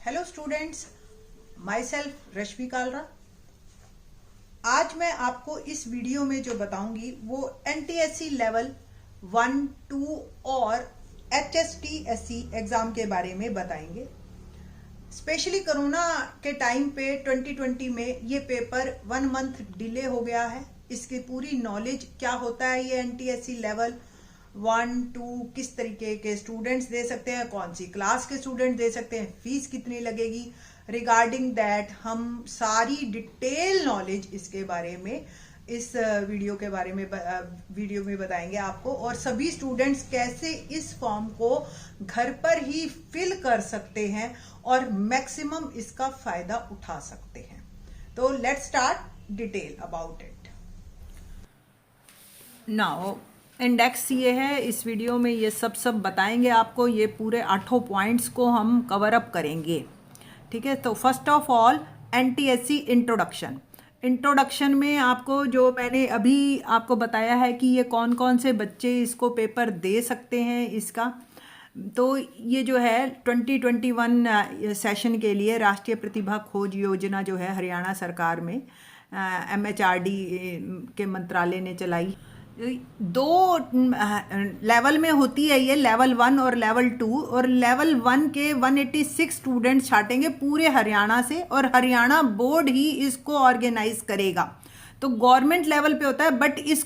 Hello students, my self रश्मि कालरा। आज मैं आपको इस वीडियो में जो बताऊंगी वो एनटीएससी लेवल 1, 2 और HSTSC एग्जाम के बारे में बताएंगे। स्पेशली कोरोना के टाइम पे 2020 में ये पेपर 1 मंथ डिले हो गया है। इसकी पूरी नॉलेज क्या होता है ये एनटीएससी लेवल 1, 2 किस तरीके के स्टूडेंट्स दे सकते हैं, कौन सी क्लास के स्टूडेंट दे सकते हैं, फीस कितनी लगेगी, रिगार्डिंग दैट हम सारी डिटेल नॉलेज इसके बारे में इस वीडियो में बताएंगे आपको। और सभी स्टूडेंट्स कैसे इस फॉर्म को घर पर ही फिल कर सकते हैं और मैक्सिमम इसका फायदा उठा सकते हैं। तो let's start detail about it. Now index ये है, इस वीडियो में ये सब बताएंगे आपको। ये पूरे 8 पॉइंट्स को हम कवर अप करेंगे, ठीक है। तो first of all NTSC introduction में आपको जो मैंने अभी आपको बताया है कि ये कौन कौन से बच्चे इसको पेपर दे सकते हैं इसका। तो ये जो है 2021 सेशन के लिए राष्ट्रीय प्रतिभा खोज योजना जो है हरियाणा सरकार में MHRD के मंत्रालय ने चलाई। 2 लेवल में होती है ये, लेवल 1 और लेवल 2। और लेवल 1 के 186 स्टूडेंट्स छाटेंगे पूरे हरियाणा से और हरियाणा बोर्ड ही इसको ऑर्गेनाइज करेगा। तो गवर्नमेंट लेवल पे होता है, बट इस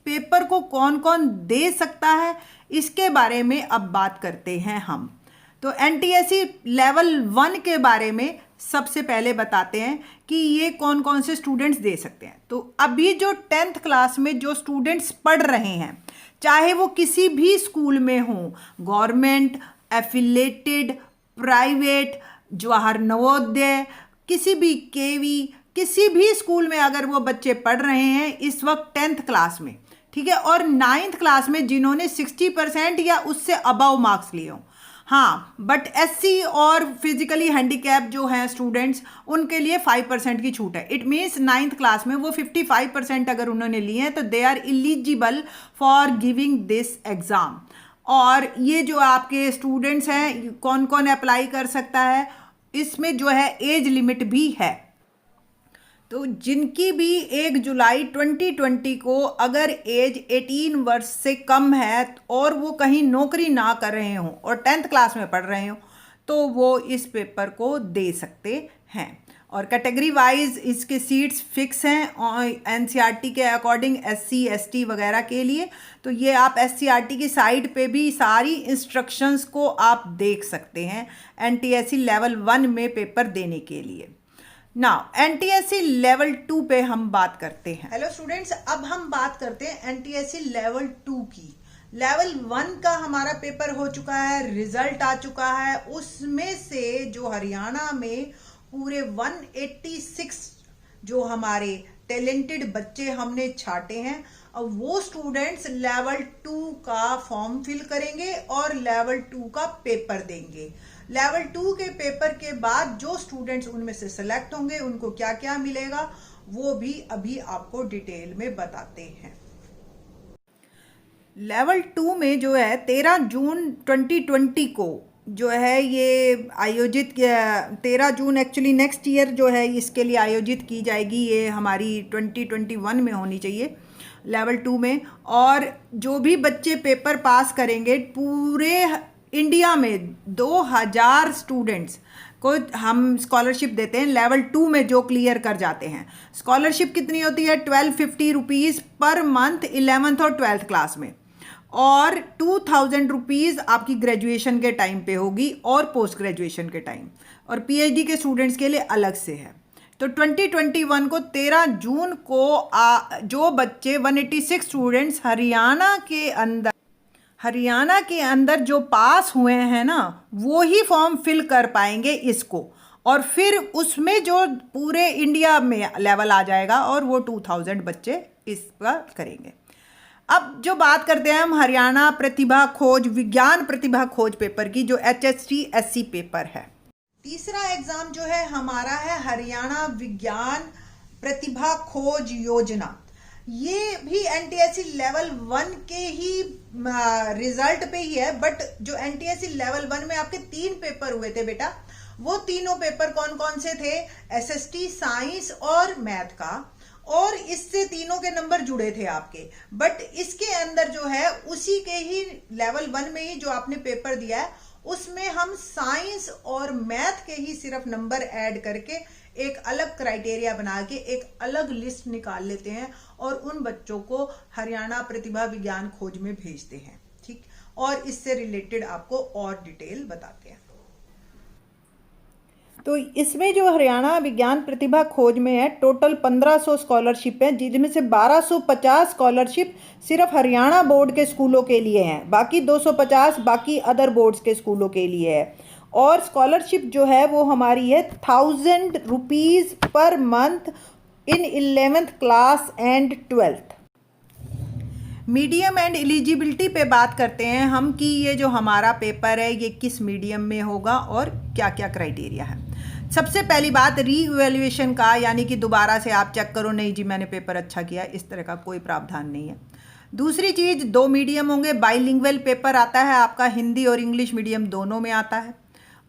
पेपर को कौन कौन दे सकता है इसके बारे में अब बात करते हैं हम। तो एनटीएससी लेवल 1 के बारे में सबसे पहले बताते हैं कि ये कौन कौन से स्टूडेंट्स दे सकते हैं। तो अभी जो 10th क्लास में जो स्टूडेंट्स पढ़ रहे हैं, चाहे वो किसी भी स्कूल में हों, government, affiliated, private, Jawahar Navodaya, किसी भी केवी, किसी भी स्कूल में अगर वो बच्चे पढ़ रहे हैं इस वक्त 10th क्लास में, ठीक है, और 9th क्लास में जिन्होंने 60% या उससे अबव मार्क्स लिए हों, हाँ, बट SC और फिजिकली हैंडीकैप जो हैं स्टूडेंट्स, उनके लिए 5% की छूट है। इट मीन्स 9th क्लास में वो 55% अगर उन्होंने लिए हैं तो they are eligible for giving this exam. और ये जो आपके स्टूडेंट्स हैं कौन कौन अप्लाई कर सकता है, इसमें जो है एज लिमिट भी है। तो जिनकी भी 1 जुलाई 2020 को अगर एज 18 वर्ष से कम है और वो कहीं नौकरी ना कर रहे हों और 10th क्लास में पढ़ रहे हों तो वो इस पेपर को दे सकते हैं। और कैटेगरी वाइज इसके सीट्स फिक्स हैं NCERT के अकॉर्डिंग, SC ST वगैरह के लिए। तो ये आप SCERT की साइट पे भी सारी इंस्ट्रक्शंस को आप देख सकते हैं एनटीएससी लेवल 1 में पेपर देने के लिए। नाउ एनटीएससी लेवल 2 पे हम बात करते हैं। हेलो स्टूडेंट्स, अब हम बात करते हैं एनटीएससी लेवल 2 की। लेवल 1 का हमारा पेपर हो चुका है, रिजल्ट आ चुका है। उसमें से जो हरियाणा में पूरे 186 जो हमारे टैलेंटेड बच्चे हमने छाटे हैं, अब वो स्टूडेंट्स लेवल 2 का फॉर्म फिल करेंगे और लेवल 2 का पेपर देंगे। लेवल 2 के पेपर के बाद जो स्टूडेंट्स उनमें से सिलेक्ट होंगे उनको क्या क्या मिलेगा वो भी अभी आपको डिटेल में बताते हैं। लेवल 2 में जो है 13 जून 2020 को जो है ये आयोजित किया। 13 जून एक्चुअली नेक्स्ट ईयर जो है इसके लिए आयोजित की जाएगी। ये हमारी 2021 में होनी चाहिए लेवल 2 में। और जो भी बच्चे पेपर पास करेंगे पूरे इंडिया में 2000 स्टूडेंट्स को हम स्कॉलरशिप देते हैं लेवल 2 में जो क्लियर कर जाते हैं। स्कॉलरशिप कितनी होती है? 1250 रुपीज़ पर मंथ 11th और 12th क्लास में, और 2000 रुपीज़ आपकी ग्रेजुएशन के टाइम पे होगी और पोस्ट ग्रेजुएशन के टाइम, और PhD के स्टूडेंट्स के लिए अलग से है। तो 2021 को 13 जून को जो बच्चे 186 स्टूडेंट्स हरियाणा के अंदर जो पास हुए हैं ना, वो ही फॉर्म फिल कर पाएंगे इसको। और फिर उसमें जो पूरे इंडिया में लेवल आ जाएगा और वो 2000 बच्चे इसका करेंगे। अब जो बात करते हैं हम हरियाणा प्रतिभा खोज, विज्ञान प्रतिभा खोज पेपर की, जो HSTSC पेपर है। तीसरा एग्जाम जो है हमारा है हरियाणा विज्ञान प्रतिभा खोज योजना। ये भी एनटीएससी लेवल 1 के ही रिजल्ट पे ही है, बट जो एनटीएससी लेवल 1 में आपके 3 पेपर हुए थे बेटा, वो तीनों पेपर कौन कौन से थे? एसएसटी, साइंस और मैथ का, और इससे तीनों के नंबर जुड़े थे आपके। बट इसके अंदर जो है उसी के ही लेवल 1 में ही जो आपने पेपर दिया है उसमें हम साइंस और मैथ के ही सिर्फ नंबर ऐड करके एक अलग क्राइटेरिया बना के एक अलग लिस्ट निकाल लेते हैं और उन बच्चों को हरियाणा प्रतिभा विज्ञान खोज में भेजते हैं। ठीक, और इससे रिलेटेड आपको और डिटेल बताते हैं। तो इसमें जो हरियाणा विज्ञान प्रतिभा खोज में है, टोटल 1500 स्कॉलरशिप है, जिनमें से 1250 स्कॉलरशिप सिर्फ हरियाणा बोर्ड के स्कूलों के लिए हैं, बाकी 250 बाकी अदर बोर्ड्स के स्कूलों के लिए है। और स्कॉलरशिप जो है वो हमारी है 1000 rupees per month in 11th class and 12th। Medium and eligibility पे बात करते हैं हम कि ये जो हमारा पेपर है ये किस मीडियम में होगा और क्या क्या क्राइटेरिया है। सबसे पहली बात री इवैल्यूएशन का, यानी कि दोबारा से आप चेक करो, नहीं जी मैंने पेपर अच्छा किया, इस तरह का कोई प्रावधान नहीं है। दूसरी चीज़, 2 मीडियम होंगे, बाइलिंगुअल पेपर आता है आपका, हिंदी और इंग्लिश मीडियम दोनों में आता है।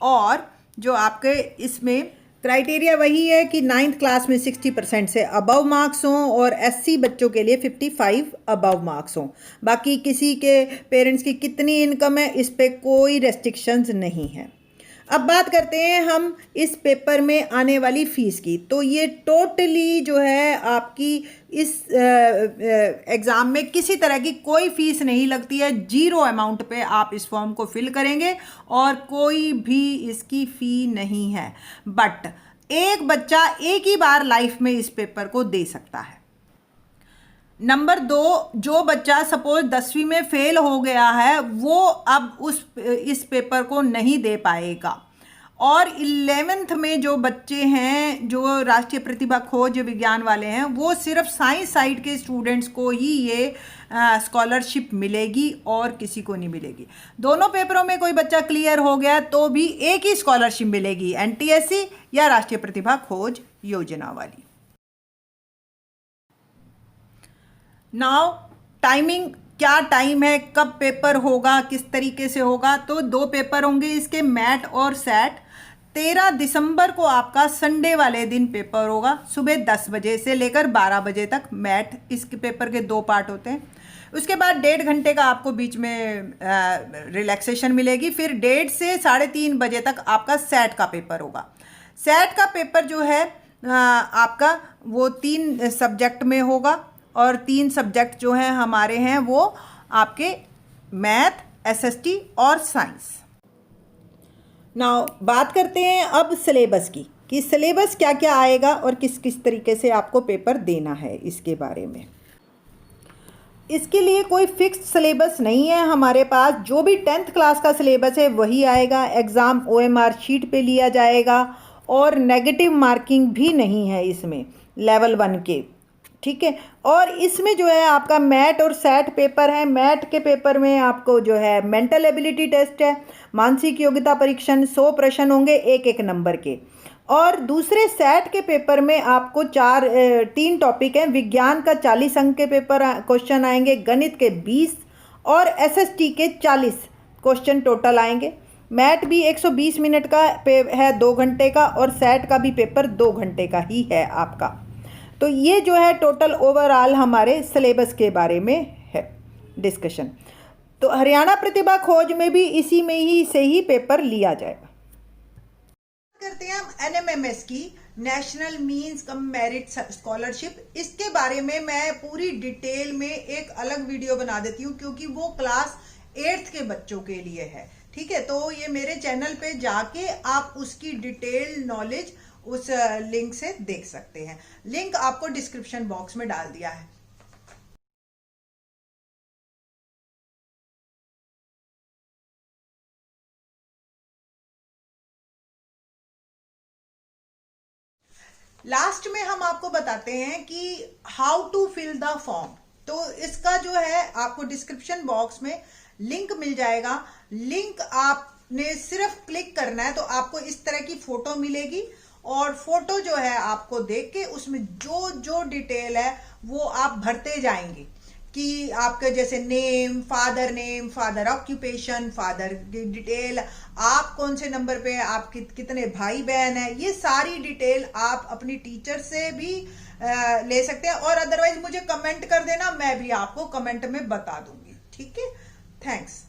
और जो आपके इसमें क्राइटेरिया वही है कि 9th क्लास में 60% से अबव मार्क्स हों और SC बच्चों के लिए 55 अबव मार्क्स हों। बाकी किसी के पेरेंट्स की कितनी इनकम है इस पे कोई रेस्ट्रिक्शंस नहीं है। अब बात करते हैं हम इस पेपर में आने वाली फ़ीस की। तो ये टोटली जो है आपकी इस एग्ज़ाम में किसी तरह की कोई फ़ीस नहीं लगती है, 0 अमाउंट पे आप इस फॉर्म को फिल करेंगे और कोई भी इसकी फ़ी नहीं है। बट एक बच्चा एक ही बार लाइफ में इस पेपर को दे सकता है। नंबर 2, जो बच्चा सपोज 10वीं में फेल हो गया है वो अब इस पेपर को नहीं दे पाएगा। और 11th में जो बच्चे हैं जो राष्ट्रीय प्रतिभा खोज विज्ञान वाले हैं वो सिर्फ साइंस साइड के स्टूडेंट्स को ही ये स्कॉलरशिप मिलेगी और किसी को नहीं मिलेगी। दोनों पेपरों में कोई बच्चा क्लियर हो गया तो भी एक ही स्कॉलरशिप मिलेगी, NTSC या राष्ट्रीय प्रतिभा खोज योजना वाली। नाउ टाइमिंग, क्या टाइम है, कब पेपर होगा, किस तरीके से होगा? तो 2 पेपर होंगे इसके, मैट और सैट। 13 दिसंबर को आपका संडे वाले दिन पेपर होगा, सुबह 10 बजे से लेकर 12 बजे तक मैट, इसके पेपर के 2 पार्ट होते हैं। उसके बाद 1.5 घंटे का आपको बीच में रिलैक्सेशन मिलेगी, फिर 1:30 से 3:30 बजे तक आपका सैट का पेपर होगा। सैट का पेपर जो है आपका वो 3 सब्जेक्ट में होगा और 3 सब्जेक्ट जो हैं हमारे हैं वो आपके मैथ, SST और साइंस। नाउ बात करते हैं अब सिलेबस की कि सिलेबस क्या क्या आएगा और किस किस तरीके से आपको पेपर देना है। इसके बारे में इसके लिए कोई फिक्स्ड सिलेबस नहीं है हमारे पास, जो भी 10th क्लास का सिलेबस है वही आएगा। एग्ज़ाम OMR शीट पे लिया जाएगा और नेगेटिव मार्किंग भी नहीं है इसमें लेवल 1 के, ठीक है। और इसमें जो है आपका मैट और सैट पेपर है। मैट के पेपर में आपको जो है मेंटल एबिलिटी टेस्ट है, मानसिक योग्यता परीक्षण, 100 प्रश्न होंगे 1-1 नंबर के। और दूसरे सैट के पेपर में आपको 3 टॉपिक हैं। विज्ञान का 40 अंक के पेपर क्वेश्चन आएंगे, गणित के 20 और SST के 40 क्वेश्चन टोटल आएंगे। मैट भी 120 मिनट का है, 2 घंटे का, और सैट का भी पेपर 2 घंटे का ही है आपका। तो ये जो है टोटल ओवरऑल हमारे सिलेबस के बारे में है डिस्कशन। तो हरियाणा प्रतिभा खोज में भी इसी में ही से ही पेपर लिया जाएगा। करते हैं हम NMMS की, national means cum merit scholarship. इसके बारे में मैं पूरी डिटेल में एक अलग वीडियो बना देती हूँ क्योंकि वो क्लास 8th के बच्चों के लिए है, ठीक है। तो ये मेरे चैनल पे जाके आप उसकी डिटेल नॉलेज उस लिंक से देख सकते हैं। लिंक आपको डिस्क्रिप्शन बॉक्स में डाल दिया है। लास्ट में हम आपको बताते हैं कि how to fill the form. तो इसका जो है आपको डिस्क्रिप्शन बॉक्स में लिंक मिल जाएगा। लिंक आपने सिर्फ क्लिक करना है तो आपको इस तरह की फोटो मिलेगी और फोटो जो है आपको देख के उसमें जो जो डिटेल है वो आप भरते जाएंगे कि आपके जैसे नेम, फादर ऑक्यूपेशन, फादर की डिटेल, आप कौन से नंबर पे, आप कितने भाई बहन है, ये सारी डिटेल आप अपनी टीचर से भी ले सकते हैं। और अदरवाइज मुझे कमेंट कर देना, मैं भी आपको कमेंट में बता दूंगी। ठीक है, थैंक्स।